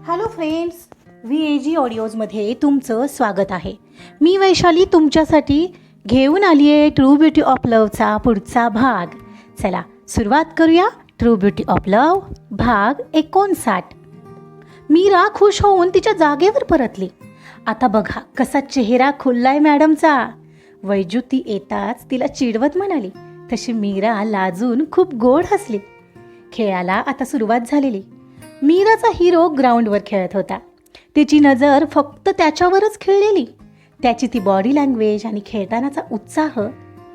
Hello friends, VAG ऑडिओजमध्ये तुमचं स्वागत आहे. मी वैशाली तुमच्यासाठी घेऊन आली आहे ट्रू ब्युटी ऑफ लवचा पुढचा भाग. चला सुरुवात करूया. ट्रू ब्युटी ऑफ लव भाग 59. मीरा खुश होऊन तिच्या जागेवर परतली. आता बघा कसा चेहरा खुललाय मॅडमचा. वैजू ती येताच तिला चिडवत म्हणाली, तशी मीरा लाजून खूप गोड हसली. खेळाला आता सुरुवात झालेली. मीराचा हिरो ग्राउंडवर खेळत होता. तिची नजर फक्त त्याच्यावरच खिळलेली. त्याची ती बॉडी लँग्वेज आणि खेळतानाचा उत्साह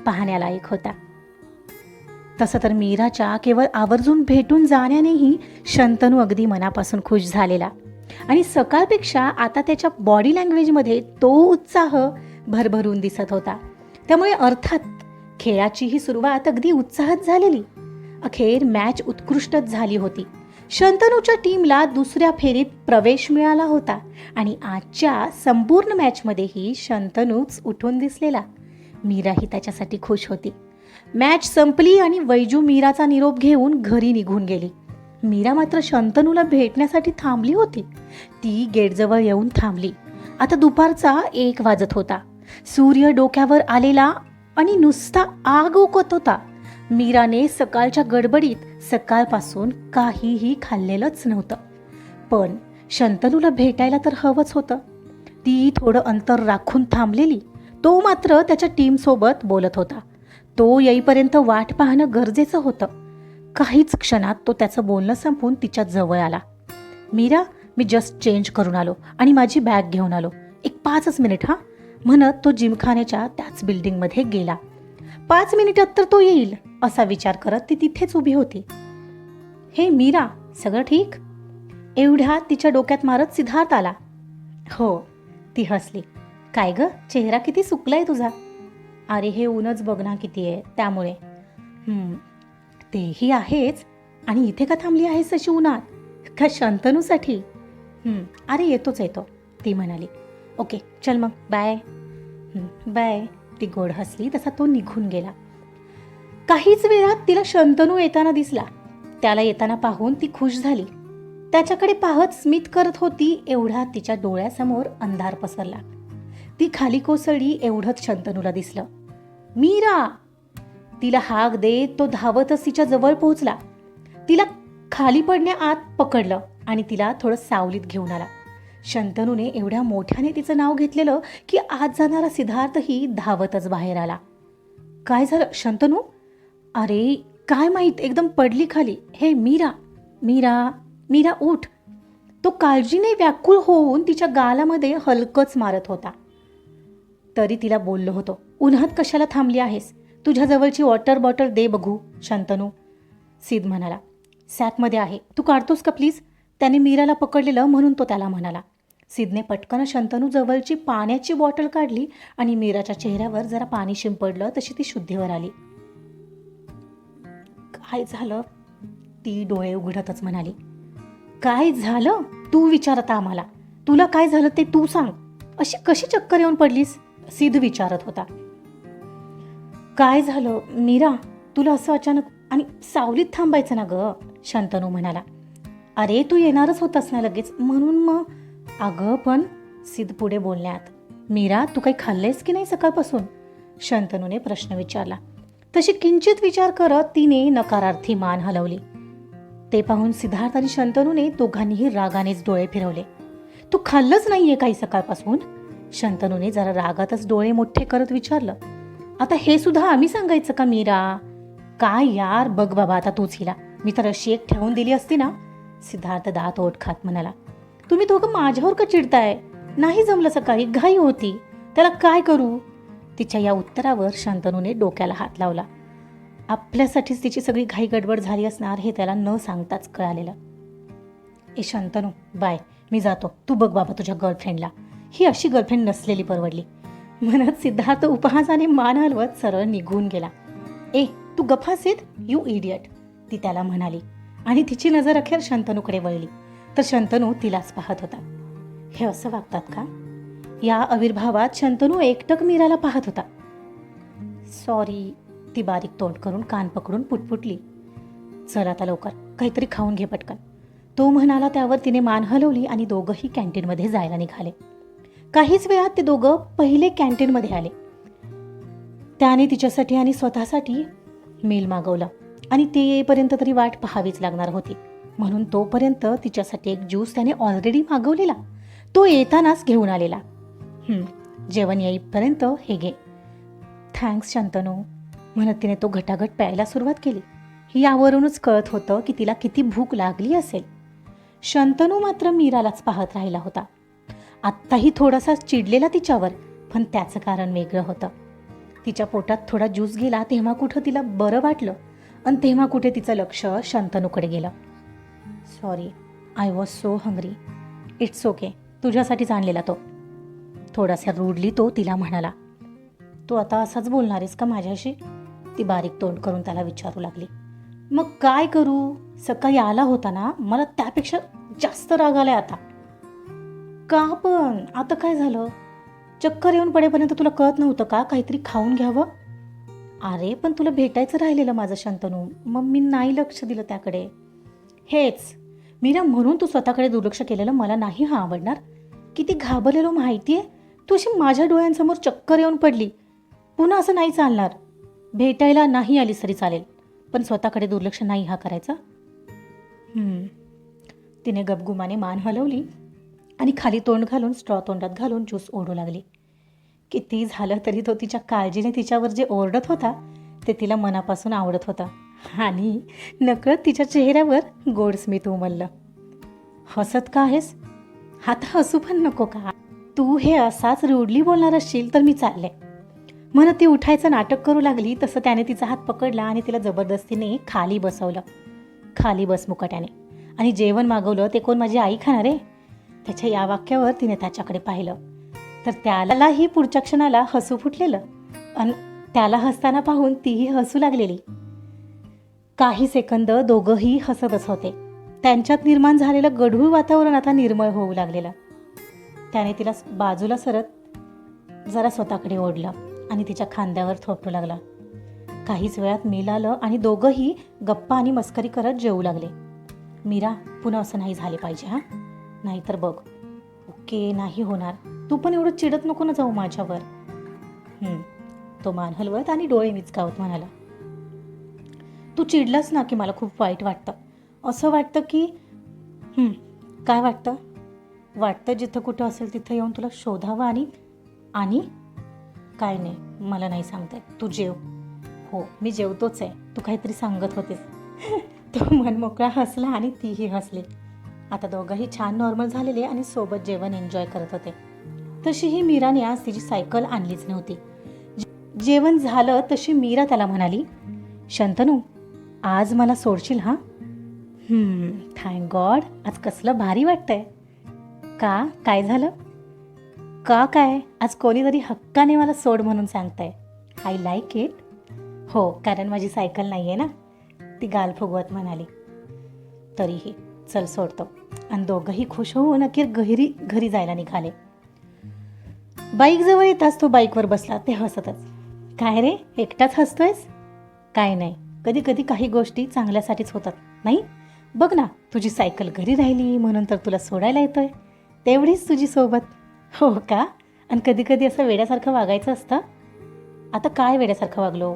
पाहण्यालायक होता. तसं तर मीराच्या केवळ आवर्जून भेटून जाण्यानेही शंतनू अगदी मनापासून खुश झालेला आणि सकाळपेक्षा आता त्याच्या बॉडी लँग्वेजमध्ये तो उत्साह भरभरून दिसत होता. त्यामुळे अर्थात खेळाची ही सुरुवात अगदी उत्साहात झालेली. अखेर मॅच उत्कृष्टच झाली होती. शंतनूच्या टीमला दुसऱ्या फेरीत प्रवेश मिळाला होता आणि आजच्या संपूर्ण मॅचमध्येही शंतनूच उठून दिसलेला. मीराही त्याच्यासाठी खुश होती. मॅच संपली आणि वैजू मीराचा निरोप घेऊन घरी निघून गेली. मीरा मात्र शंतनूला भेटण्यासाठी थांबली होती. ती गेटजवळ येऊन थांबली. आता दुपारचा 1 वाजत होता. सूर्य डोक्यावर आलेला आणि नुसता आग ओकत होता. मीराने सकाळच्या गडबडीत सकाळपासून काहीही खाल्लेलंच नव्हतं. पण शंतनूला भेटायला तर हवंच होतं. ती थोडं अंतर राखून थांबलेली. तो मात्र त्याच्या टीमसोबत बोलत होता. तो येईपर्यंत वाट पाहणं गरजेचं होतं. काहीच क्षणात तो त्याचं बोलणं संपवून तिच्या जवळ आला. मीरा, मी जस्ट चेंज करून आलो आणि माझी बॅग घेऊन आलो. एक 5 मिनिट हा, म्हणत तो जिमखान्याच्या त्याच बिल्डिंगमध्ये गेला. 5 मिनिटात तर तो येईल असा विचार करत ती तिथेच उभी होती. हे मीरा, सगळं ठीक? एवढ्या तिच्या डोक्यात मारत सिद्धार्थ आला. हो, ती हसली. काय ग, चेहरा किती सुकलाय तुझा. अरे हे ऊनच बघ ना किती आहे, त्यामुळे. तेही आहेच. आणि इथे का थांबली आहेस अशी उन्हात? का शंतनूसाठी? अरे येतो ती म्हणाली. ओके चल मग, बाय. बाय, ती गोड हसली. तसा तो निघून गेला. काहीच वेळात तिला शंतनू येताना दिसला. त्याला येताना पाहून ती खुश झाली. त्याच्याकडे पाहत स्मित करत होती. एवढ्यात तिच्या डोळ्यासमोर अंधार पसरला. ती खाली कोसळली. एवढंच शंतनूला दिसलं. मीरा, तिला हाक देत तो धावतच तिच्या जवळ पोहोचला. तिला खाली पडण्याआत पकडलं आणि तिला थोडं सावलीत घेऊन आला. शंतनूने एवढ्या मोठ्याने तिचं नाव घेतलेलं की आज जाणारा सिद्धार्थही धावतच बाहेर आला. काय झालं शंतनू? अरे काय माहीत, एकदम पडली खाली. हे मीरा, मीरा, मीरा उठ. तो काळजीने व्याकुळ होऊन तिच्या गालामध्ये हलकच मारत होता. तरी तिला बोललो होतो, उन्हात कशाला थांबली आहेस? तुझ्या जवळची वॉटर बॉटल दे बघू. शंतनू, सिद्ध म्हणाला. सॅकमध्ये आहे, तू काढतोस का प्लीज? त्याने मीराला पकडलेलं म्हणून तो त्याला म्हणाला. सिद्धने पटकन शंतनू जवळची पाण्याची बॉटल काढली आणि मीराच्या चेहऱ्यावर जरा पाणी शिंपडलं. तशी ती शुद्धीवर आली. काय झालं? ती डोळे उघडतच म्हणाली. काय झालं? तू विचारत आम्हाला. तुला काय झालं ते तू सांग. अशी कशी चक्कर येऊन पडलीस? सिद्ध विचारत होता. काय झालं मीरा, तुला असं अचानक आणि सावलीत थांबायचं ना ग? शंतनू म्हणाला. अरे तू येणारच होतास ना लगेच, म्हणून मग. अगं पण, सिद्ध पुढे बोलण्यात. मीरा, तू काही खाल्लेस की नाही सकाळपासून? शंतनूने प्रश्न विचारला. तशी किंचित विचार करत तिने नकारार्थी मान हलवली. ते पाहून सिद्धार्थ आणि शंतनूने दोघांनीही रागानेच डोळे फिरवले. तू खाल्लंच नाहीये काही सकाळपासून? शंतनूने जरा रागातच डोळे मोठे करत विचारलं. आता हे सुद्धा आम्ही सांगायचं का मीरा? काय यार, बघ बाबा आता तूच हिला. मी तर अशी एक ठेवून दिली असती ना. सिद्धार्थ दात ओठ खात म्हणाला. तुम्ही दोघं माझ्यावर का चिडताय? नाही जमलं, सकाळी घाई होती, त्याला काय करू? तिच्या या उत्तरावर शंतनूने डोक्याला हात लावला. आपल्यासाठीच तिची सगळी घाई गडबड झाली असणार हे त्याला न सांगताच कळालेलं. ए शंतनू, बाय, मी जातो. तू बघ बाबा तुझ्या गर्लफ्रेंडला. ही अशी गर्लफ्रेंड नसलेली परवडली, म्हणत सिद्धार्थ उपहासाने मान हलवत सरळ निघून गेला. ए तू गप्पा सिद्ध, यू इडियट, ती त्याला म्हणाली आणि तिची नजर अखेर शंतनूकडे वळली. तर शंतनू तिलाच पाहत होता. हे असं वागतात का? या आविर्भावात शंतनू एकटक मीराला पाहत होता. सॉरी, ती बारीक तोंड करून कान पकडून पुटपुटली. चल आता लवकर, काहीतरी खाऊन घे पटकन. तो म्हणाला त्यावर तिने मान हलवली आणि दोघंही कॅन्टीनमध्ये जायला निघाले. काहीच वेळात ते दोघं पहिले कॅन्टीनमध्ये आले. त्याने तिच्यासाठी आणि स्वतःसाठी मील मागवलं आणि ते येईपर्यंत तरी वाट पाहावीच लागणार होती. म्हणून तोपर्यंत तिच्यासाठी एक ज्यूस त्याने ऑलरेडी मागवलेला तो येतानाच घेऊन आलेला. जेवण येईपर्यंत हे घे. थँक्स शंतनू म्हणत तिने तो घटाघट प्यायला सुरुवात केली. यावरूनच कळत होतं की तिला किती भूक लागली असेल. शंतनू मात्र मीरालाच पाहत राहिला होता. आत्ताही थोडासा चिडलेला तिच्यावर, पण त्याचं कारण वेगळं होतं. तिच्या पोटात थोडा ज्यूस गेला तेव्हा कुठं तिला बरं वाटलं आणि तेव्हा कुठे तिचं लक्ष शंतनूकडे गेलं. Sorry, I was so hungry. It's okay, तुझ्यासाठीच आणलेला तो. थोडासा रूडली तो तिला म्हणाला. तू आता असाच बोलणार आहेस का माझ्याशी? ती बारीक तोंड करून त्याला विचारू लागली. मग काय करू, सकाळी आला होता ना, मला त्यापेक्षा जास्त राग आलाय आता. का पण आता काय झालं? चक्कर येऊन पडेपर्यंत तुला कळत नव्हतं का काहीतरी खाऊन घ्यावं? अरे पण तुला भेटायचं राहिलेलं माझं शंतनू, मग मी नाही लक्ष दिलं त्याकडे. हेच मीरा, म्हणून तू स्वतःकडे दुर्लक्ष केलेलं मला नाही आवडणार. किती घाबरलेलो माहितीये, तू अशी माझ्या डोळ्यांसमोर चक्कर येऊन पडली. पुन्हा असं नाही चालणार. भेटायला नाही आलीस तरी चालेल, पण स्वतःकडे दुर्लक्ष नाही हा करायचा. तिने गपगुमाने मान हलवली आणि खाली तोंड घालून स्ट्रॉ तोंडात घालून ज्यूस ओढू लागली. किती झालं तरी तो तिच्या काळजीने तिच्यावर जे ओरडत होता ते तिला मनापासून आवडत होतं आणि नकळत तिच्या चेहऱ्यावर गोड स्मित उमललं. हसत का आहेस? आता हसू पण नको का? तू हे असाच रूडली बोलणार असशील तर मी चालले म्हणत ती उठायचं नाटक करू लागली. तसं त्याने तिचा हात पकडला आणि तिला जबरदस्तीने खाली बसवलं. खाली बस मुकाट्याने. आणि जेवण मागवलं ते कोण माझी आई खाणार आहे? त्याच्या या वाक्यावर तिने त्याच्याकडे पाहिलं तर त्यालाही पुढच्या क्षणाला हसू फुटलेलं आणि त्याला हसताना पाहून तीही हसू लागलेली. काही सेकंद दोघंही हसतच होते. त्यांच्यात निर्माण झालेलं गढूळ वातावरण आता निर्मळ होऊ लागलेलं. त्याने तिला बाजूला सरत जरा स्वतःकडे ओढलं आणि तिच्या खांद्यावर थोपटू लागला. काहीच वेळात मील आलं आणि दोघंही गप्पा आणि मस्करी करत जेवू लागले. मीरा, पुन्हा असं नाही झाले पाहिजे हा, नाहीतर बघ. ओके, नाही होणार. तू पण एवढं चिडत नको ना जाऊ माझ्यावर. तो मान हलवत आणि डोळे मिचकावत म्हणाला. तू चिडलास ना की मला खूप वाईट वाटतं. असं वाटतं की काय वाटतं? वाटतं जिथं कुठं असेल तिथं येऊन तुला शोधावं आणि काय नाही, मला नाही सांगताय. तू जेव. हो, मी जेवतोच आहे. तू काहीतरी सांगत होतेस. तो मनमोकळा हसला आणि तीही हसली. आता दोघंही छान नॉर्मल झालेले आणि सोबत जेवण एन्जॉय करत होते. तशीही मीराने आज तिची सायकल आणलीच नव्हती. जेवण झालं तशी मीरा त्याला म्हणाली, शंतनू आज मला सोडशील हा? थँक गॉड, आज कसलं भारी वाटतंय. का, काय झालं? काय आज कोणीतरी हक्काने मला सोड म्हणून सांगताय. I like it. हो, कारण माझी सायकल नाही आहे ना, ती गाल फुगवत म्हणाली. तरीही चल सोडतो. आणि दोघंही खुश होऊन अखेर घरी जायला निघाले. बाईक जवळ येताच तो बाईकवर बसला. ते हसतच. काय रे, एकटाच हसतोयस? काय नाही, कधी कधी काही गोष्टी चांगल्यासाठीच होतात नाही. बघ ना, तुझी सायकल घरी राहिली म्हणून तर तुला सोडायला येतोय. तेवढीच तुझी सोबत. हो का? आणि कधी कधी असं वेड्यासारखं वागायचं असतं. आता काय वेड्यासारखं वागलो?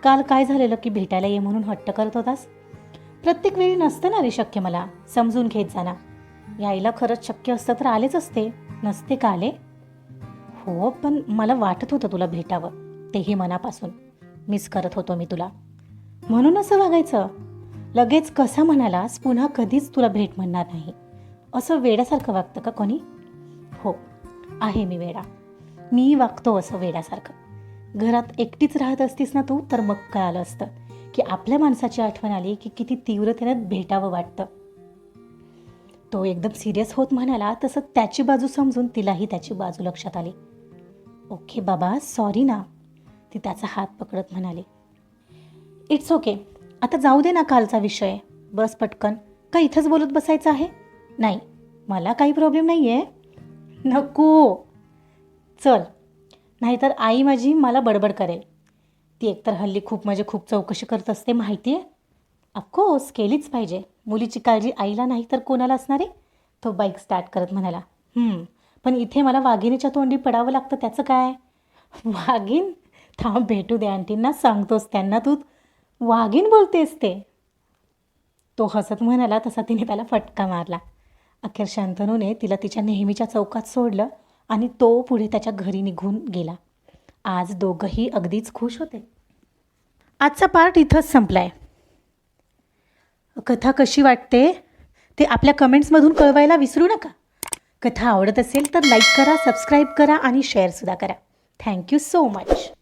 काल काय झालेलं की भेटायला ये म्हणून हट्ट करत होतास? प्रत्येक वेळी नसतं ना रे शक्य, मला समजून घेत जाना. यायला खरंच शक्य असतं तर आलेच असते. नसते का आले? हो, पण मला वाटत होतं तुला भेटावं, तेही मनापासून. मिस करत होतो मी तुला, म्हणून असं वागायचं. लगेच कसा म्हणालास पुन्हा कधीच तुला भेट म्हणणार नाही. असं वेड्यासारखं वागतं का कोणी? हो, आहे मी वेडा. मी वागतो असं वेड्यासारखं. घरात एकटीच राहत असतीस ना तू, तर मग कळालं असतं की आपल्या माणसाची आठवण आली की किती तीव्रतेने भेटावं वाटतं. तो एकदम सिरियस होत म्हणाला तसं त्याची बाजू समजून तिलाही त्याची बाजू लक्षात आली. ओके बाबा, सॉरी ना, ती त्याचा हात पकडत म्हणाली. इट्स ओके, आता जाऊ दे ना कालचा विषय. बस पटकन. का इथंच बोलत बसायचं आहे? नाही, मला काही प्रॉब्लेम नाही आहे. नको, चल, नाहीतर आई माझी मला बडबड करेल. ती एकतर हल्ली खूप चौकशी करत असते माहिती आहे. ऑफकोर्स केलीच पाहिजे. मुलीची काळजी आईला नाही तर कोणाला असणार आहे? तो बाईक स्टार्ट करत म्हणाला. पण इथे मला वाघिणीच्या तोंडी पडावं लागतं, त्याचं काय? वाघीण? थांब, भेटू दे आंटींना, सांगतोस त्यांना तू वाघीण बोलतेस ते. तो हसत म्हणाला तसा तिने त्याला फटका मारला. अखेर शंतनूने तिला तिच्या नेहमीच्या चौकात सोडलं आणि तो पुढे त्याच्या घरी निघून गेला. आज दोघंही अगदीच खुश होते. आजचा पार्ट इथंच संपला आहे. कथा कशी वाटते ते आपल्या कमेंट्समधून कळवायला विसरू नका. कथा आवडत असेल तर लाईक करा, सबस्क्राईब करा आणि शेअरसुद्धा करा. Thank you so much.